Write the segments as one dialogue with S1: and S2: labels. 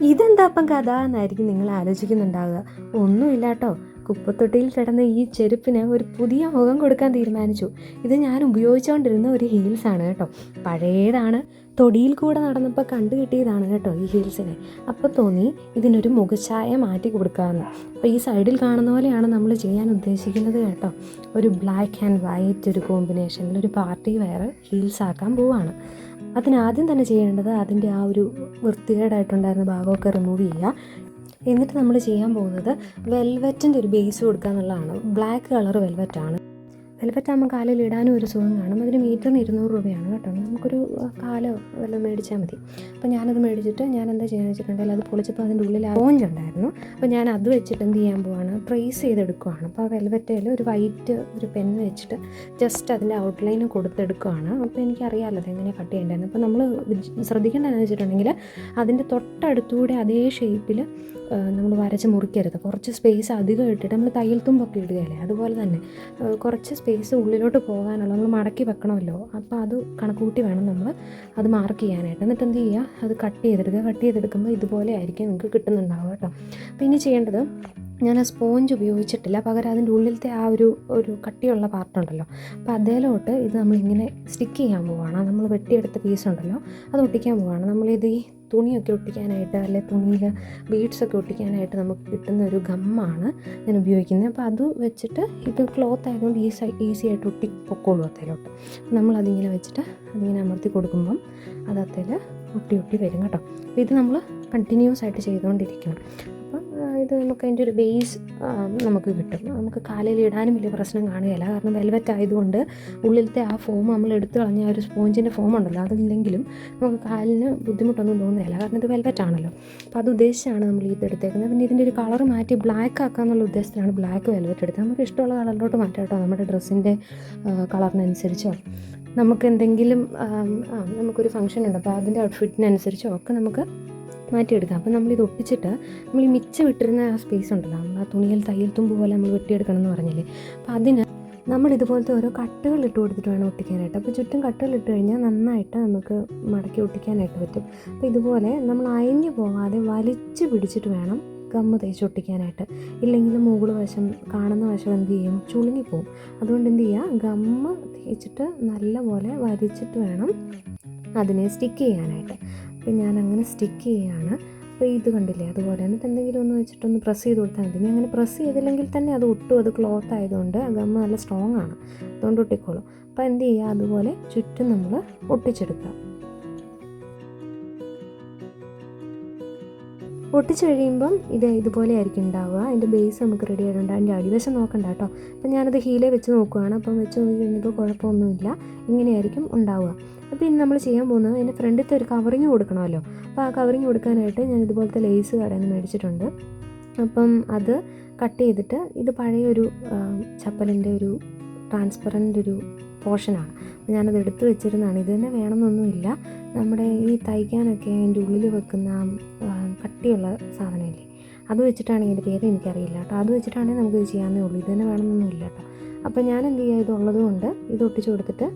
S1: ഇതെന്താ അപ്പം കഥ എന്നായിരിക്കും നിങ്ങൾ ആലോചിക്കുന്നുണ്ടാവുക. ഒന്നുമില്ല കേട്ടോ, കുപ്പത്തൊട്ടിയിൽ കിടന്ന ഈ ചെരുപ്പിന് ഒരു പുതിയ മുഖം കൊടുക്കാൻ തീരുമാനിച്ചു. ഇത് ഞാൻ ഉപയോഗിച്ചുകൊണ്ടിരുന്ന ഒരു ഹീൽസാണ് കേട്ടോ, പഴയതാണ്. തൊടിയിൽ കൂടെ നടന്നപ്പോൾ കണ്ടു കിട്ടിയതാണ് കേട്ടോ ഈ ഹീൽസിനെ. അപ്പോൾ തോന്നി ഇതിനൊരു മുഖഛായ മാറ്റി കൊടുക്കാമെന്ന്. അപ്പോൾ ഈ സൈഡിൽ കാണുന്ന പോലെയാണ് നമ്മൾ ചെയ്യാൻ ഉദ്ദേശിക്കുന്നത് കേട്ടോ. ഒരു ബ്ലാക്ക് ആൻഡ് വൈറ്റ് ഒരു കോമ്പിനേഷനിൽ ഒരു പാർട്ടി വെയർ ഹീൽസ് ആക്കാൻ പോവുകയാണ്. അതിനാദ്യം തന്നെ ചെയ്യേണ്ടത് അതിൻ്റെ ആ ഒരു വൃത്തികേടായിട്ടുണ്ടായിരുന്ന ഭാഗമൊക്കെ റിമൂവ് ചെയ്യുക. എന്നിട്ട് നമ്മൾ ചെയ്യാൻ പോകുന്നത് വെൽവെറ്റിൻ്റെ ഒരു ബേസ് കൊടുക്കുക എന്നുള്ളതാണ്. Black colour വെൽവെറ്റാണ്. വെൽവെറ്റ് ആകുമ്പോൾ കാലിൽ ഇടാനും ഒരു സുഖം കാണും. അതിന് മീറ്ററിന് 200 രൂപയാണ് കേട്ടോ. നമുക്കൊരു കാലോ വല്ലതും മേടിച്ചാൽ മതി. അപ്പോൾ ഞാനത് മേടിച്ചിട്ട് ഞാൻ എന്താ ചെയ്യാന്ന് വെച്ചിട്ടുണ്ടെങ്കിൽ അത് പൊളിച്ചപ്പോൾ അതിൻ്റെ ഉള്ളിൽ സ്പോഞ്ച് ഉണ്ടായിരുന്നു. അപ്പോൾ ഞാൻ അത് വെച്ചിട്ട് എന്ത് ചെയ്യാൻ പോവാണ്, ട്രേസ് ചെയ്തെടുക്കുവാണ്. അപ്പോൾ ആ വെൽവെറ്റയിൽ ഒരു വൈറ്റ് ഒരു പെൻ വെച്ചിട്ട് ജസ്റ്റ് അതിൻ്റെ ഔട്ട്ലൈൻ കൊടുത്തെടുക്കുകയാണ്. അപ്പോൾ എനിക്കറിയാമല്ലോ അതെങ്ങനെയാണ് കട്ട് ചെയ്യേണ്ടതെന്ന്. അപ്പോൾ നമ്മൾ ശ്രദ്ധിക്കേണ്ടതെന്ന് വെച്ചിട്ടുണ്ടെങ്കിൽ അതിൻ്റെ തൊട്ടടുത്തൂടെ അതേ ഷേപ്പിൽ നമ്മൾ വരച്ച് മുറിക്കരുത്. കുറച്ച് സ്പേസ് അധികം ഇട്ടിട്ട് നമ്മൾ തയ്യൽ തുമ്പൊക്കെ ഇടുകയല്ലേ, അതുപോലെ തന്നെ കുറച്ച് സ്പേസ് ഉള്ളിലോട്ട് പോകാനുള്ള നമ്മൾ മടക്കി വെക്കണമല്ലോ. അപ്പോൾ അത് കണക്കൂട്ടി വേണം നമ്മൾ അത് മാർക്ക് ചെയ്യാനായിട്ട്. എന്നിട്ട് എന്ത് ചെയ്യുക, അത് കട്ട് ചെയ്തെടുക്കുമ്പോൾ ഇതുപോലെ ആയിരിക്കും നിങ്ങൾക്ക് കിട്ടുന്നുണ്ടാവുക കേട്ടോ. അപ്പോൾ ഇനി ചെയ്യേണ്ടത്, ഞാൻ ആ സ്പോഞ്ച് ഉപയോഗിച്ചിട്ടില്ല, പകരം അതിൻ്റെ ഉള്ളിലത്തെ ആ ഒരു കട്ടിയുള്ള പാർട്ടുണ്ടല്ലോ, അപ്പോൾ അതേലോട്ട് ഇത് നമ്മളിങ്ങനെ സ്റ്റിക്ക് ചെയ്യാൻ പോവുകയാണ്. നമ്മൾ വെട്ടിയെടുത്ത പീസുണ്ടല്ലോ അത് ഒട്ടിക്കാൻ പോവുകയാണ്. നമ്മളിത് ഈ തുണിയൊക്കെ ഒട്ടിക്കാനായിട്ട്, അല്ലെങ്കിൽ തുണിയിൽ ബീഡ്സൊക്കെ ഒട്ടിക്കാനായിട്ട് നമുക്ക് കിട്ടുന്ന ഒരു ഗമ്മാണ് ഞാൻ ഉപയോഗിക്കുന്നത്. അപ്പോൾ അത് വെച്ചിട്ട് ഇത് ക്ലോത്ത് ആയതുകൊണ്ട് ഈസി ആയിട്ട് പൊക്കോളൂ അത്തേലോട്ട്. നമ്മളതിങ്ങനെ വെച്ചിട്ട് അതിങ്ങനെ അമർത്തി കൊടുക്കുമ്പം അത് അത്തേൽ ഒട്ടി വരും കേട്ടോ. അപ്പോൾ ഇത് നമ്മൾ കണ്ടിന്യൂസ് ആയിട്ട് ചെയ്തുകൊണ്ടിരിക്കണം. അപ്പം ഇത് നമുക്ക് അതിൻ്റെ ഒരു ബേസ് നമുക്ക് കിട്ടും. നമുക്ക് കാലിൽ ഇടാനും വലിയ പ്രശ്നം കാണുകയില്ല, കാരണം വെൽവെറ്റ് ആയതുകൊണ്ട് ഉള്ളിലത്തെ ആ ഫോം നമ്മൾ എടുത്തു കളഞ്ഞ ആ ഒരു സ്പോഞ്ചിൻ്റെ ഫോം ഉണ്ടല്ലോ, അതില്ലെങ്കിലും നമുക്ക് കാലിന് ബുദ്ധിമുട്ടൊന്നും തോന്നുകയില്ല, കാരണം ഇത് വെൽവെറ്റ് ആണല്ലോ. അപ്പോൾ അത് ഉദ്ദേശിച്ചാണ് നമ്മൾ ഇത് എടുത്തേക്കുന്നത്. പിന്നെ ഇതിൻ്റെ ഒരു കളർ മാറ്റി ബ്ലാക്ക് ആക്കാമെന്നുള്ള ഉദ്ദേശത്തിലാണ് ബ്ലാക്ക് വെൽവെറ്റ് എടുത്തത്. നമുക്ക് ഇഷ്ടമുള്ള കളറിലോട്ട് മാറ്റാം കേട്ടോ, നമ്മുടെ ഡ്രസ്സിൻ്റെ കളറിനനുസരിച്ചോ നമുക്ക് എന്തെങ്കിലും നമുക്കൊരു ഫംഗ്ഷൻ ഉണ്ട് അപ്പോൾ അതിൻ്റെ ഔട്ട്ഫിറ്റിനനുസരിച്ചോ ഒക്കെ നമുക്ക് മാറ്റിയെടുക്കാം. അപ്പോൾ നമ്മളിത് ഒട്ടിച്ചിട്ട് നമ്മൾ ഈ മിച്ചം വിട്ടിരുന്ന ആ സ്പേസ് ഉണ്ടല്ലോ, നമ്മൾ ആ തുണിയിൽ തയ്യൽ തുമ്പ് പോലെ നമ്മൾ വെട്ടിയെടുക്കണം എന്ന് പറഞ്ഞില്ലേ, അപ്പോൾ അതിന് നമ്മൾ ഇതുപോലത്തെ ഓരോ കട്ടുകൾ ഇട്ട് കൊടുത്തിട്ട് വേണം ഒട്ടിക്കാനായിട്ട്. അപ്പോൾ ചുറ്റും കട്ടുകൾ ഇട്ട് കഴിഞ്ഞാൽ നന്നായിട്ട് നമുക്ക് മടക്കി ഒട്ടിക്കാനായിട്ട് പറ്റും. അപ്പോൾ ഇതുപോലെ നമ്മൾ അയഞ്ഞു പോകാതെ വലിച്ച് പിടിച്ചിട്ട് വേണം ഗമ്മ് തേച്ച് ഒട്ടിക്കാനായിട്ട്. ഇല്ലെങ്കിൽ മുകൾ വശം കാണുന്ന വശം എന്ത് ചെയ്യും, ചുളുങ്ങിപ്പോവും. അതുകൊണ്ട് എന്ത് ചെയ്യുക, ഗമ്മ് തേച്ചിട്ട് നല്ലപോലെ വലിച്ചിട്ട് വേണം അതിനെ സ്റ്റിക്ക് ചെയ്യാനായിട്ട്. അപ്പോൾ ഞാൻ അങ്ങനെ സ്റ്റിക്ക് ചെയ്യുകയാണ്. അപ്പോൾ ഇത് കണ്ടില്ലേ, അതുപോലെ എന്നിട്ട് എന്തെങ്കിലും ഒന്ന് വെച്ചിട്ടൊന്ന് പ്രസ് ചെയ്ത് കൊടുത്താൽ മതി. ഇനി അങ്ങനെ പ്രസ് ചെയ്തില്ലെങ്കിൽ തന്നെ അത് ഒട്ടും, അത് ക്ലോത്ത് ആയതുകൊണ്ട് ആ ഗമ്മ് നല്ല സ്ട്രോങ് ആണ്, അതുകൊണ്ട് ഒട്ടിക്കോളും. അപ്പോൾ എന്ത് ചെയ്യുക, അതുപോലെ ചുറ്റും നമ്മൾ ഒട്ടിച്ചെടുക്കുക. ഒട്ടിച്ച് കഴിയുമ്പം ഇതുപോലെ ആയിരിക്കും ഉണ്ടാവുക. അതിൻ്റെ ബേസ് നമുക്ക് റെഡി ആയിട്ടുണ്ട്. അതിൻ്റെ അടിവശം നോക്കണ്ട കേട്ടോ. അപ്പം ഞാനത് ഹീലേ വെച്ച് നോക്കുകയാണ്. അപ്പം വെച്ച് നോക്കി കഴിഞ്ഞപ്പോൾ കുഴപ്പമൊന്നുമില്ല, ഇങ്ങനെയായിരിക്കും ഉണ്ടാവുക. അപ്പോൾ ഇനി നമ്മൾ ചെയ്യാൻ പോകുന്നത് അതിൻ്റെ ഫ്രണ്ടിലത്തെ ഒരു കവറിങ് കൊടുക്കണമല്ലോ. അപ്പോൾ ആ കവറിങ് കൊടുക്കാനായിട്ട് ഞാൻ ഇതുപോലത്തെ ലേസ് കടയിൽ നിന്ന് മേടിച്ചിട്ടുണ്ട്. അപ്പം അത് കട്ട് ചെയ്തിട്ട്, ഇത് പഴയൊരു ചപ്പലിൻ്റെ ഒരു ട്രാൻസ്പെറൻ്റ് ഒരു പോർഷനാണ്. അപ്പോൾ ഞാനത് എടുത്ത് വെച്ചിരുന്നതാണ്. ഇത് തന്നെ വേണമെന്നൊന്നുമില്ല. നമ്മുടെ ഈ തയ്ക്കാനൊക്കെ അതിൻ്റെ ഉള്ളിൽ വെക്കുന്ന കട്ടിയുള്ള സാധനമില്ലേ, അത് വെച്ചിട്ടാണ്, ഇതിൻ്റെ പേര് എനിക്കറിയില്ല കേട്ടോ. അത് വെച്ചിട്ടാണെങ്കിൽ നമുക്കിത് ചെയ്യാവുന്നേ ഉള്ളൂ. ഇത് തന്നെ വേണമെന്നൊന്നുമില്ല കേട്ടോ. അപ്പോൾ ഞാൻ എന്ത് ചെയ്യുക, ഇതുള്ളത് കൊണ്ട് ഇത് ഒട്ടിച്ച് കൊടുത്തിട്ട്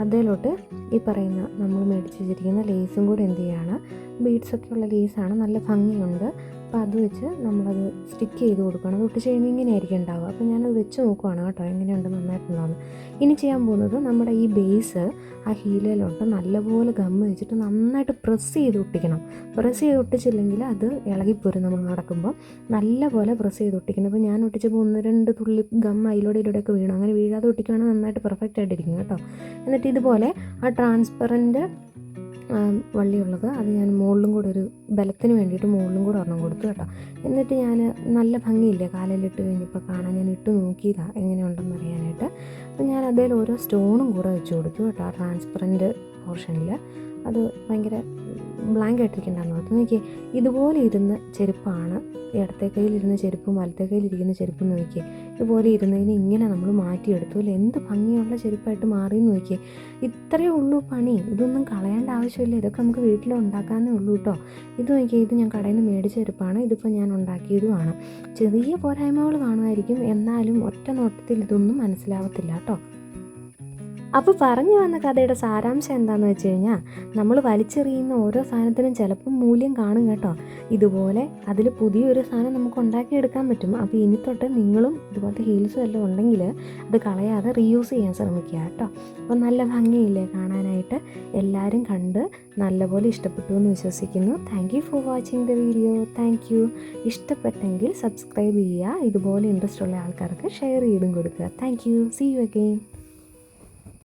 S1: അതേലോട്ട് ഈ പറയുന്ന നമ്മൾ മേടിച്ച് വെച്ചിരിക്കുന്ന ലേസും കൂടെ എന്ത് ചെയ്യുകയാണ്, ബീഡ്സൊക്കെ ഉള്ള ലേസാണ്, നല്ല ഭംഗിയുണ്ട്. അപ്പോൾ അത് വെച്ച് നമ്മളത് സ്റ്റിക്ക് ചെയ്ത് കൊടുക്കണം. അത് ഒട്ടിച്ച് കഴിയുമ്പോൾ ഇങ്ങനെയായിരിക്കും ഉണ്ടാവുക. അപ്പോൾ ഞാനത് വെച്ച് നോക്കുവാണ് കേട്ടോ, എങ്ങനെയുണ്ട്, നന്നായിട്ടുണ്ടാവുന്നത്. ഇനി ചെയ്യാൻ പോകുന്നത്, നമ്മുടെ ഈ ബേസ് ആ ഹീലയിലോട്ട് നല്ലപോലെ ഗമ്മ് വെച്ചിട്ട് നന്നായിട്ട് പ്രസ് ചെയ്ത് ഒട്ടിക്കണം. പ്രസ് ചെയ്ത് ഒട്ടിച്ചില്ലെങ്കിൽ അത് ഇളകിപ്പോരും. നമ്മൾ നടക്കുമ്പോൾ നല്ലപോലെ പ്രസ് ചെയ്ത് ഒട്ടിക്കണം. അപ്പോൾ ഞാൻ ഒട്ടിച്ചപ്പോൾ 1-2 തുള്ളി ഗമ്മ് അതിലൂടെയൊക്കെ വീണു. അങ്ങനെ വീഴാതെ ഒട്ടിക്കുകയാണെങ്കിൽ നന്നായിട്ട് പെർഫെക്റ്റ് ആയിട്ടിരിക്കും കേട്ടോ. എന്നിട്ട് ഇതുപോലെ ആ ട്രാൻസ്പെറൻറ്റ് വള്ളിയുള്ളത് അത് ഞാൻ മുകളിലും കൂടെ ഒരു ബലത്തിന് വേണ്ടിയിട്ട് മുകളിലും കൂടെ ഒരെണ്ണം കൊടുത്തു കേട്ടോ. എന്നിട്ട് ഞാൻ നല്ല ഭംഗിയില്ലേ കാലിലിട്ട് കഴിഞ്ഞപ്പോൾ കാണാൻ, ഞാൻ ഇട്ട് നോക്കിയതാണ് എങ്ങനെയുണ്ടെന്ന് അറിയാനായിട്ട്. അപ്പോൾ ഞാൻ അതിൽ ഓരോ സ്റ്റോണും കൂടെ വെച്ച് കൊടുത്തു കേട്ടോ. ആ ട്രാൻസ്പെറൻറ്റ് പോർഷനിൽ അത് ഭയങ്കര ബ്ലാങ്ക് ആയിട്ടിരിക്കണ്ടെന്ന് ഓർത്ത് നോക്കിയേ. ഇതുപോലെ ഇരുന്ന ചെരുപ്പാണ്, ഇടത്തെ കയ്യിലിരുന്ന ചെരുപ്പും വലത്തെ കയ്യിലിരിക്കുന്ന ചെരുപ്പും നോക്കിയേ. ഇതുപോലെ ഇരുന്നതിന് ഇങ്ങനെ നമ്മൾ മാറ്റിയെടുത്തു അല്ലേ, എന്ത് ഭംഗിയുള്ള ചെരുപ്പായിട്ട് മാറിയെന്ന് നോക്കിയേ. ഇത്രയേ ഉള്ളൂ പണി, ഇതൊന്നും കളയേണ്ട ആവശ്യമില്ല. ഇതൊക്കെ നമുക്ക് വീട്ടിൽ ഉണ്ടാക്കാനേ ഉള്ളൂ കേട്ടോ. ഇത് നോക്കിയേ, ഇത് ഞാൻ കടയിൽ നിന്ന് മേടിച്ച ചെരുപ്പാണ്, ഇതിപ്പോൾ ഞാൻ ഉണ്ടാക്കിയതുമാണ്. ചെറിയ പോരായ്മകൾ കാണുമായിരിക്കും, എന്നാലും ഒറ്റ നോട്ടത്തിൽ ഇതൊന്നും മനസ്സിലാവത്തില്ല കേട്ടോ. അപ്പോൾ പറഞ്ഞു വന്ന കഥയുടെ സാരാംശം എന്താണെന്ന് വെച്ച് കഴിഞ്ഞാൽ നമ്മൾ വലിച്ചെറിയുന്ന ഓരോ സാധനത്തിനും ചിലപ്പം മൂല്യം കാണും കേട്ടോ. ഇതുപോലെ അതിൽ പുതിയൊരു സാധനം നമുക്ക് ഉണ്ടാക്കിയെടുക്കാൻ പറ്റും. അപ്പോൾ ഇനി തൊട്ട് നിങ്ങളും ഇതുപോലത്തെ ഹീൽസും എല്ലാം ഉണ്ടെങ്കിൽ അത് കളയാതെ റീയൂസ് ചെയ്യാൻ ശ്രമിക്കുക കേട്ടോ. അപ്പോൾ നല്ല ഭംഗിയില്ലേ കാണാനായിട്ട്. എല്ലാവരും കണ്ട് നല്ലപോലെ ഇഷ്ടപ്പെട്ടു എന്ന് വിശ്വസിക്കുന്നു. Thank you for watching the video. Thank you. ഇഷ്ടപ്പെട്ടെങ്കിൽ സബ്സ്ക്രൈബ് ചെയ്യുക. ഇതുപോലെ ഇൻട്രസ്റ്റ് ഉള്ള ആൾക്കാർക്ക് ഷെയർ ചെയ്തും കൊടുക്കുക. Thank you. See you again.